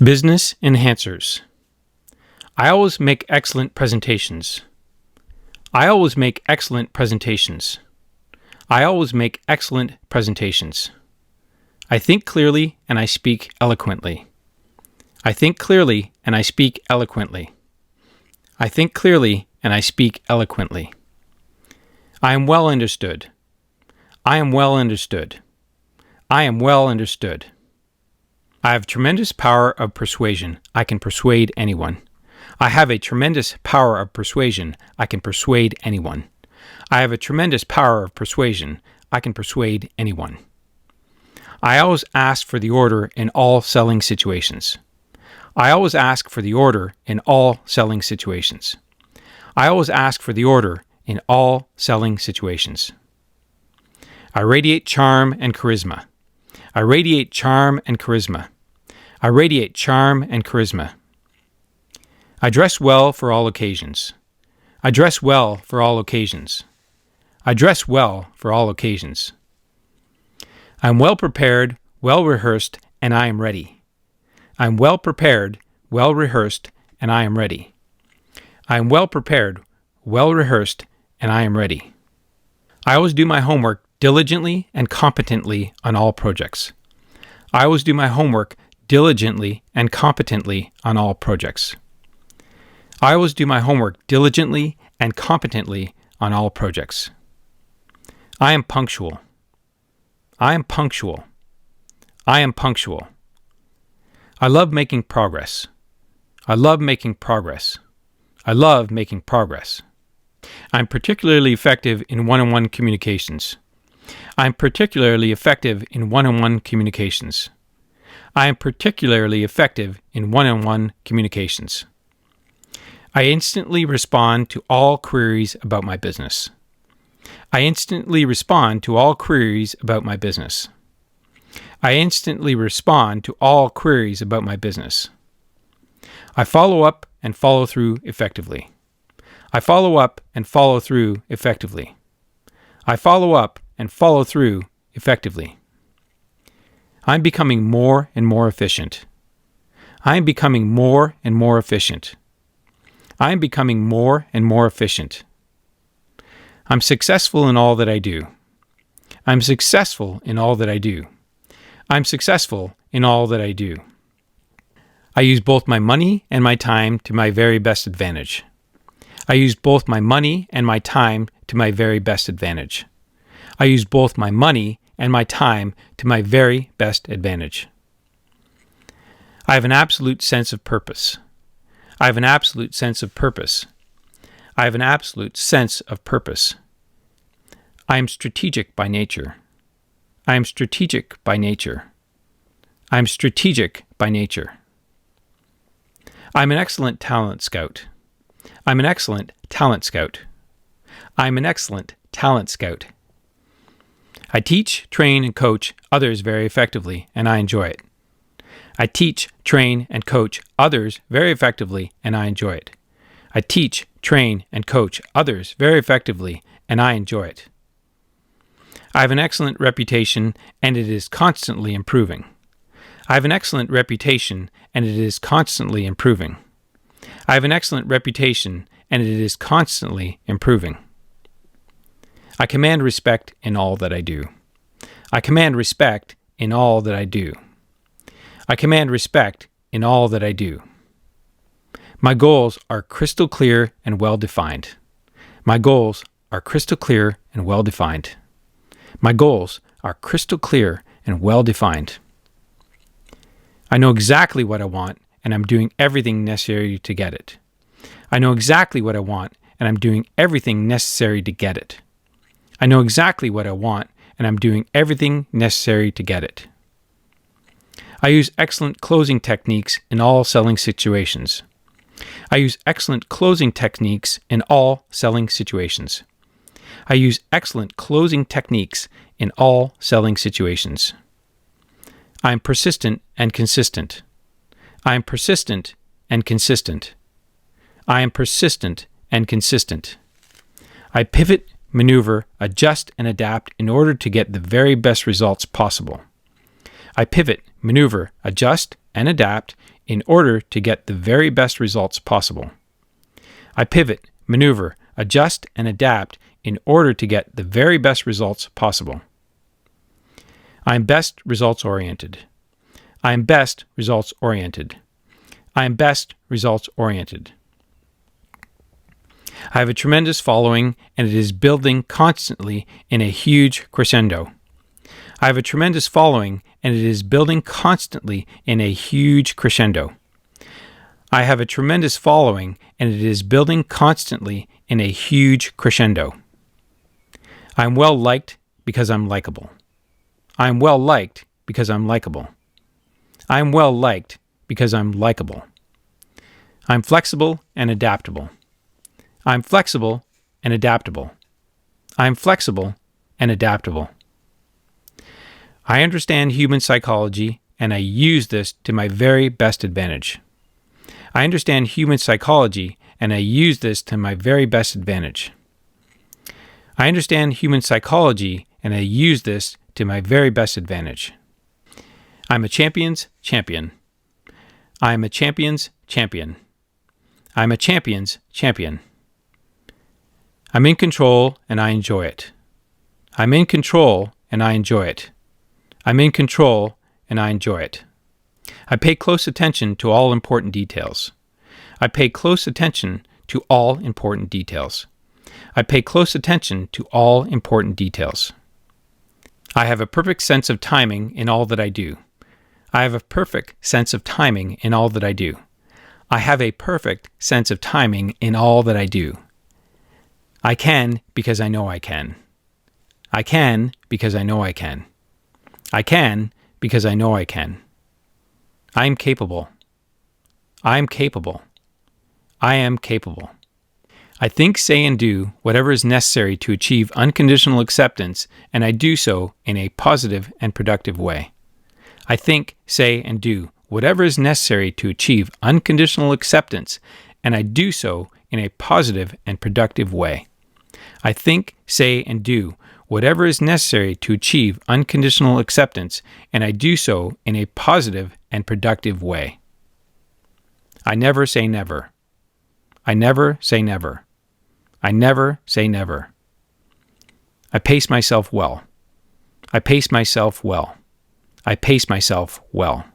Business enhancers. I always make excellent presentations. I always make excellent presentations. I always make excellent presentations. I think clearly and I speak eloquently. I think clearly and I speak eloquently. I think clearly and I speak eloquently. I am well understood. I am well understood. I am well understood. I have tremendous power of persuasion. I can persuade anyone. I have a tremendous power of persuasion. I can persuade anyone. I have a tremendous power of persuasion. I can persuade anyone. I always ask for the order in all selling situations. I always ask for the order in all selling situations. I always ask for the order in all selling situations. I radiate charm and charisma. I radiate charm and charisma. I radiate charm and charisma. I dress well for all occasions. I dress well for all occasions. I dress well for all occasions. I am well prepared, well rehearsed, and I am ready. I am well prepared, well rehearsed, and I am ready. I am well prepared, well rehearsed, and I am ready. I always do my homework diligently and competently on all projects. I always do my homework diligently and competently on all projects. I always do my homework diligently and competently on all projects. I am punctual. I am punctual. I am punctual. I love making progress. I love making progress. I love making progress. I'm particularly effective in one-on-one communications. I'm particularly effective in one-on-one communications. I am particularly effective in one-on-one communications. I instantly respond to all queries about my business. I instantly respond to all queries about my business. I instantly respond to all queries about my business. I follow up and follow through effectively. I follow up and follow through effectively. I follow up and follow through effectively. I'm becoming more and more efficient. I am becoming more and more efficient. I am becoming more and more efficient. I'm successful in all that I do. I'm successful in all that I do. I'm successful in all that I do. I use both my money and my time to my very best advantage. I use both my money and my time to my very best advantage. I use both my money and my time to my very best advantage. I have an absolute sense of purpose. I have an absolute sense of purpose. I have an absolute sense of purpose. I am strategic by nature. I am strategic by nature. I am strategic by nature. I am an excellent talent scout. I am an excellent talent scout. I am an excellent talent scout. I teach, train, and coach others very effectively, and I enjoy it. I teach, train, and coach others very effectively, and I enjoy it. I teach, train, and coach others very effectively, and I enjoy it. I have an excellent reputation, and it is constantly improving. I have an excellent reputation, and it is constantly improving. I have an excellent reputation, and it is constantly improving. I command respect in all that I do. I command respect in all that I do. I command respect in all that I do. My goals are crystal clear and well defined. My goals are crystal clear and well defined. My goals are crystal clear and well defined. I know exactly what I want, and I'm doing everything necessary to get it. I know exactly what I want, and I'm doing everything necessary to get it. I know exactly what I want, and I'm doing everything necessary to get it. I use excellent closing techniques in all selling situations. I use excellent closing techniques in all selling situations. I use excellent closing techniques in all selling situations. I am persistent and consistent. I am persistent and consistent. I am persistent and consistent. I pivot, maneuver, adjust, and adapt in order to get the very best results possible. I pivot, maneuver, adjust, and adapt in order to get the very best results possible. I pivot, maneuver, adjust, and adapt in order to get the very best results possible. I am best results oriented. I am best results oriented. I am best results oriented. I have a tremendous following, and it is building constantly in a huge crescendo. I have a tremendous following, and it is building constantly in a huge crescendo. I have a tremendous following, and it is building constantly in a huge crescendo. I am well liked because I'm likable. I am well liked because I'm likable. I am well liked because I'm likable. I'm flexible and adaptable. I'm flexible and adaptable. I'm flexible and adaptable. I understand human psychology, and I use this to my very best advantage. I understand human psychology, and I use this to my very best advantage. I understand human psychology, and I use this to my very best advantage. I'm a champion's champion. I'm a champion's champion. I'm a champion's champion. I'm in control, and I enjoy it. I'm in control, and I enjoy it. I'm in control, and I enjoy it. I pay close attention to all important details. I pay close attention to all important details. I pay close attention to all important details. I have a perfect sense of timing in all that I do. I have a perfect sense of timing in all that I do. I have a perfect sense of timing in all that I do. I can because I know I can. I can because I know I can. I can because I know I can. I am capable. I am capable. I am capable. I think, say, and do whatever is necessary to achieve unconditional acceptance, and I do so in a positive and productive way. I think, say, and do whatever is necessary to achieve unconditional acceptance, and I do so in a positive and productive way. I think, say, and do whatever is necessary to achieve unconditional acceptance, and I do so in a positive and productive way. I never say never. I never say never. I never say never. I pace myself well. I pace myself well. I pace myself well.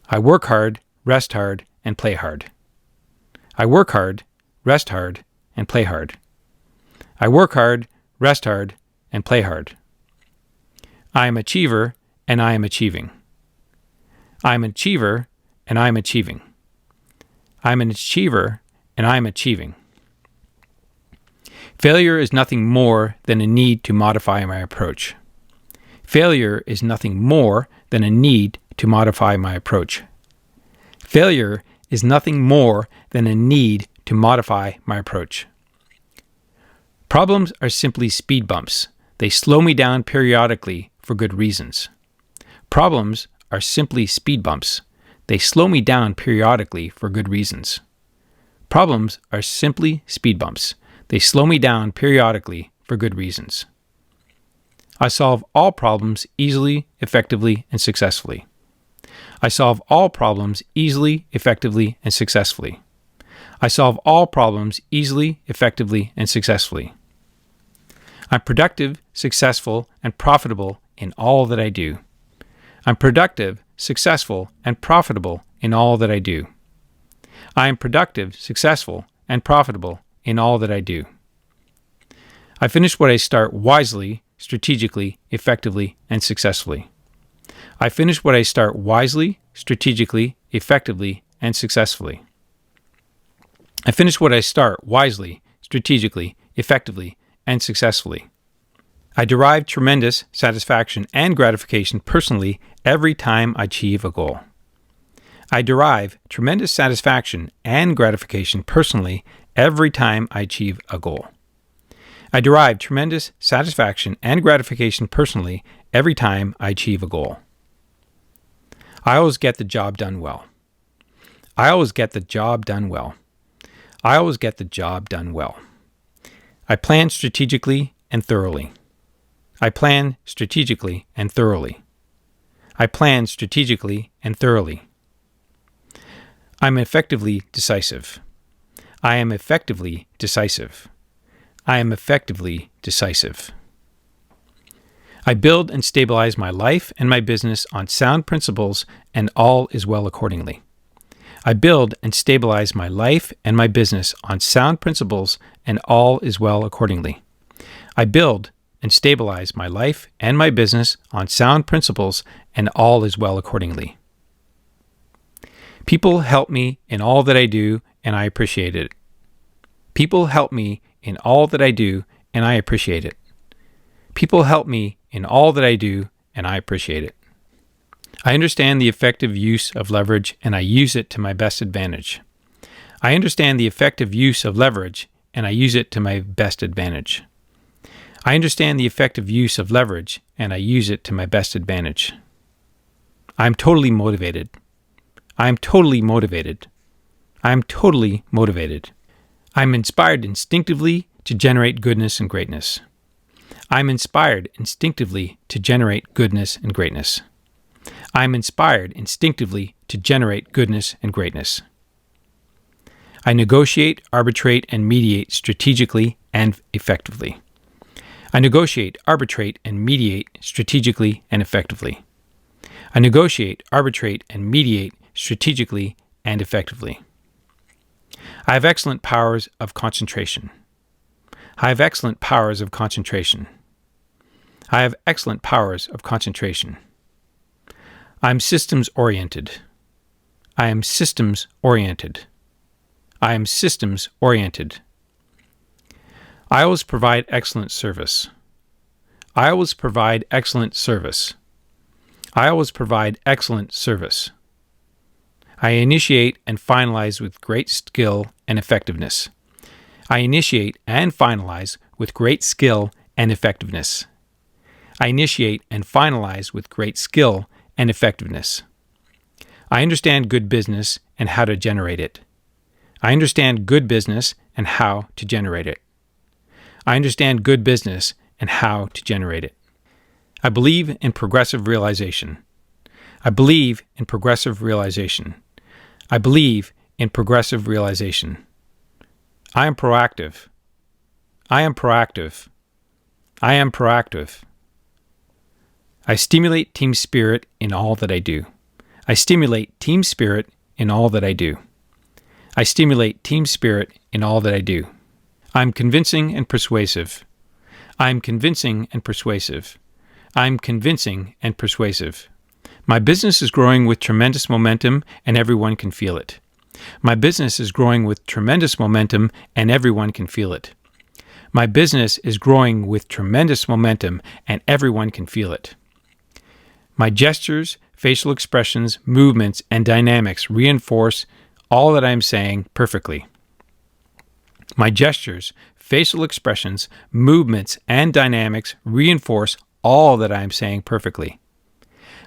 I work hard, rest hard, and play hard. I work hard, rest hard, and play hard. I work hard, rest hard, and play hard. I am an achiever, and I am achieving. I am an achiever, and I am achieving. I am an achiever, and I am achieving. Failure is nothing more than a need to modify my approach. Failure is nothing more than a need to modify my approach. Failure is nothing more than a need to modify my approach. Problems are simply speed bumps. They slow me down periodically for good reasons. Problems are simply speed bumps. They slow me down periodically for good reasons. Problems are simply speed bumps. They slow me down periodically for good reasons. I solve all problems easily, effectively, and successfully. I solve all problems easily, effectively, and successfully. I solve all problems easily, effectively, and successfully. I'm productive, successful, and profitable in all that I do. I'm productive, successful, and profitable in all that I do. I am productive, successful, and profitable in all that I do. I finish what I start wisely, strategically, effectively, and successfully. I finish what I start wisely, strategically, effectively, and successfully. I finish what I start wisely, strategically, effectively, and successfully. I derive tremendous satisfaction and gratification personally every time I achieve a goal. I derive tremendous satisfaction and gratification personally every time I achieve a goal. I derive tremendous satisfaction and gratification personally every time I achieve a goal. I always get the job done well. I always get the job done well. I always get the job done well. I plan strategically and thoroughly. I plan strategically and thoroughly. I plan strategically and thoroughly. I'm effectively decisive. I am effectively decisive. I am effectively decisive. I build and stabilize my life and my business on sound principles, and all is well accordingly. I build and stabilize my life and my business on sound principles, and all is well accordingly. I build and stabilize my life and my business on sound principles, and all is well accordingly. People help me in all that I do, and I appreciate it. People help me in all that I do, and I appreciate it. People help me in all that I do, and I appreciate it. I understand the effective use of leverage, and I use it to my best advantage. I understand the effective use of leverage, and I use it to my best advantage. I understand the effective use of leverage, and I use it to my best advantage. I am totally motivated. I am totally motivated. I am totally motivated. I am inspired instinctively to generate goodness and greatness. I am inspired instinctively to generate goodness and greatness. I am inspired instinctively to generate goodness and greatness. I negotiate, arbitrate, and mediate strategically and effectively. I negotiate, arbitrate, and mediate strategically and effectively. I negotiate, arbitrate, and mediate strategically and effectively. I have excellent powers of concentration. I have excellent powers of concentration. I have excellent powers of concentration. I am systems-oriented. I am systems-oriented. I am systems-oriented. I always provide excellent service. I always provide excellent service. I always provide excellent service. I initiate and finalize with great skill and effectiveness. I initiate and finalize with great skill and effectiveness. I initiate and finalize with great skill and effectiveness. I understand good business and how to generate it. I understand good business and how to generate it. I understand good business and how to generate it. I believe in progressive realization. I believe in progressive realization. I believe in progressive realization. I am proactive. I am proactive. I am proactive. I stimulate team spirit in all that I do. I stimulate team spirit in all that I do. I stimulate team spirit in all that I do. I am convincing and persuasive. I am convincing and persuasive. I am convincing and persuasive. My business is growing with tremendous momentum, and everyone can feel it. My business is growing with tremendous momentum, and everyone can feel it. My business is growing with tremendous momentum, and everyone can feel it. My gestures, facial expressions, movements, and dynamics reinforce all that I am saying perfectly. My gestures, facial expressions, movements, and dynamics reinforce all that I am saying perfectly.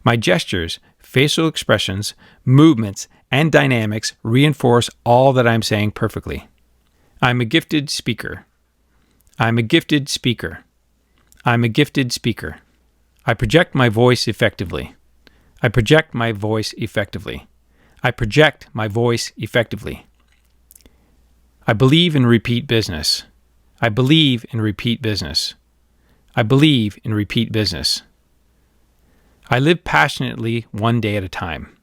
My gestures, facial expressions, movements, and dynamics reinforce all that I am saying perfectly. I am a gifted speaker. I am a gifted speaker. I am a gifted speaker. I project my voice effectively. I project my voice effectively. I project my voice effectively. I believe in repeat business. I believe in repeat business. I believe in repeat business. I live passionately one day at a time.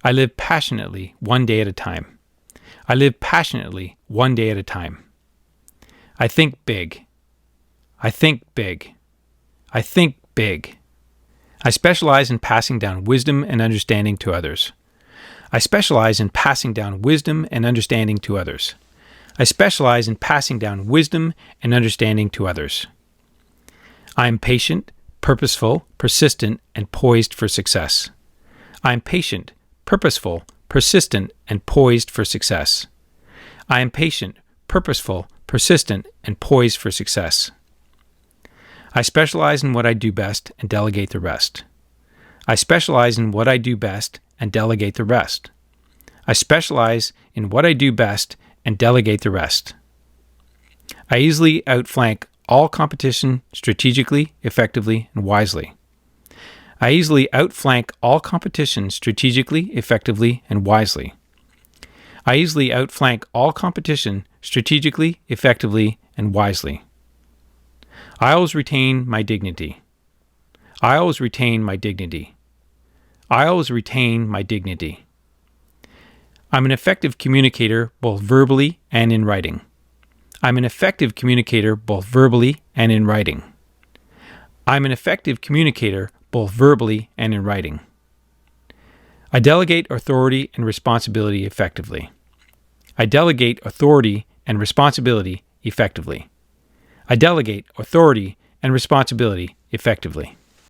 I live passionately one day at a time. I live passionately one day at a time. I think big. I think big. I think big. I specialize in passing down wisdom and understanding to others. I specialize in passing down wisdom and understanding to others. I specialize in passing down wisdom and understanding to others. I am patient, purposeful, persistent, and poised for success. I am patient, purposeful, persistent, and poised for success. I am patient, purposeful, persistent, and poised for success. I specialize in what I do best and delegate the rest. I specialize in what I do best and delegate the rest. I specialize in what I do best and delegate the rest. I easily outflank all competition strategically, effectively, and wisely. I easily outflank all competition strategically, effectively, and wisely. I easily outflank all competition strategically, effectively, and wisely. I always retain my dignity. I always retain my dignity. I always retain my dignity. I'm an effective communicator both verbally and in writing. I'm an effective communicator both verbally and in writing. I'm an effective communicator both verbally and in writing. I delegate authority and responsibility effectively. I delegate authority and responsibility effectively. I delegate authority and responsibility effectively.